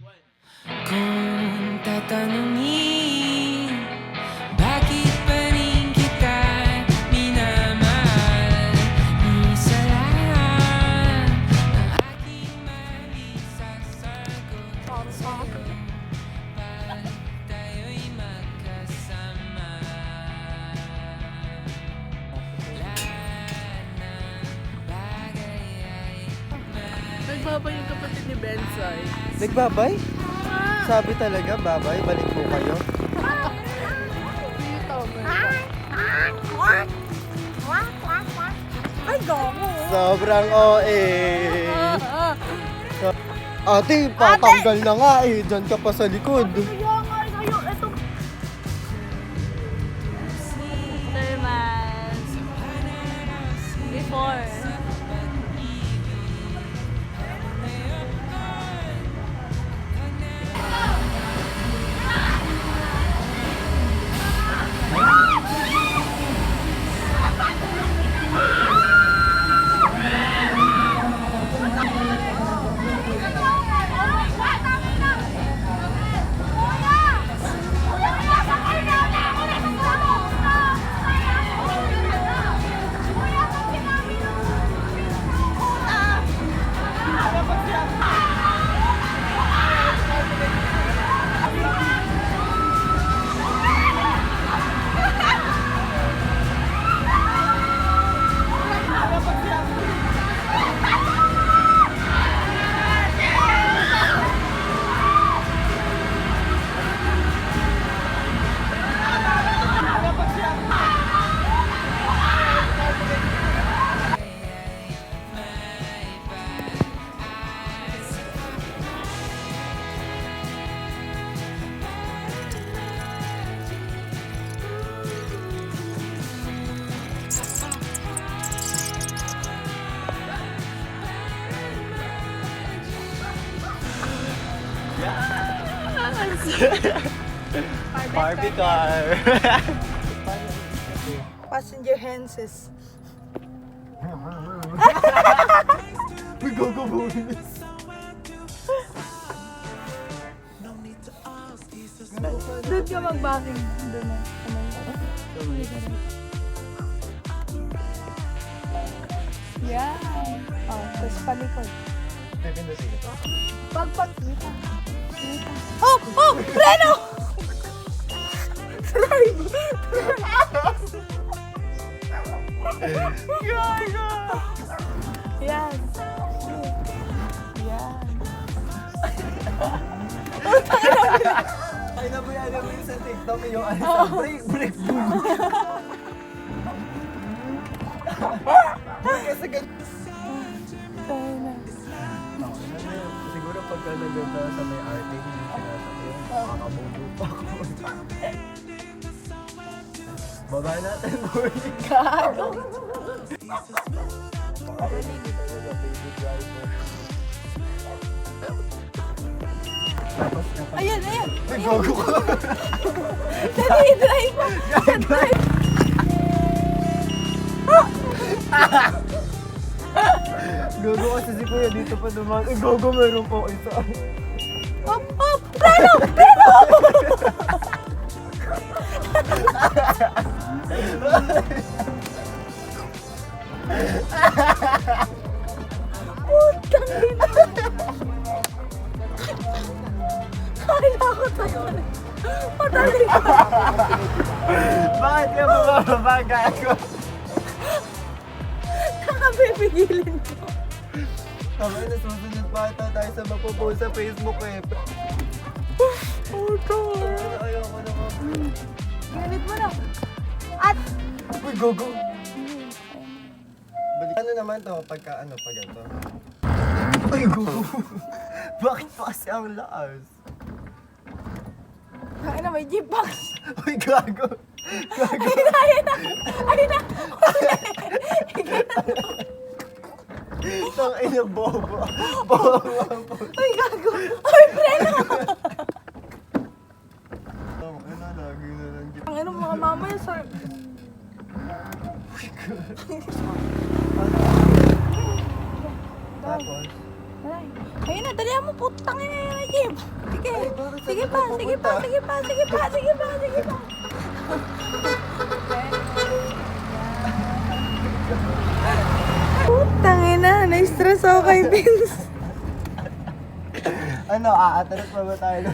Kung tatanungin, bakit pa rin kita minamahal? Isa lang ang aking malisasagot sa'yo. Pag tayo'y magkasama, lahat ng bagay ay Nagbabay yung kapatid ni Bensay. Nagbabay? Sabi talaga, babay, balik po kayo. Ay, gago! Sobrang OA. Ate, patanggal na nga eh. Diyan ka pa sa likod. Thermas. Before. Barbie car. Passenger Henses. Uy, go bonus. Doon ka mag-backing. Doon na. Yan. Oh, tapos palikod. Pipindusin ito. Pagpakita. Oh! Oh! Preno! Drive! Gaga! Yan. Yan. Ay, nabayaan mo yung sa TikTok yung ano sa break, boom. Kasi ganyan. Tayo na. Siguro pagka naganda sa may arte, hindi sinasabi yun. Makakabulo pa ako. Baba natin, boy. Gago! Ayan, ayan! Ay, gago ka. Dali, drive mo! Drive! Gago kasi si Kuya dito pa naman. Ay, gago, meron po isa. Hop, hop! Preno! Preno! Putang ina! Kala ko tayo. Madali ka! Bakit ka bumababa, gago? Kakabibigilin ko. Sabi na susunod pa ata tayo sa mapopost sa Facebook eh. Puto! Ayoko naman. Galit mo na. At! Uy, gogo! Balik. Ano naman to pagka ano, pag ito? Ay, gogo! Bakit pa kasi ang laas? Ay na, may G-Box! Uy, gago! Gago! Ayun na! Ayun na! Tang ina, bobo! Bobo ang puto! Ay, gago! Ay, preno! Ano, lagi na lang dyan. Ang ano mga mamaya, sir. Tapos, Ay, ayun na, dali mo, putang ina. Jeep. Sige. Sige pa, sige pa, sige pa, sige pa, sige pa, sige pa. Putang ina, na-stress ako kay Vince. Ano, aataras pa ba tayo?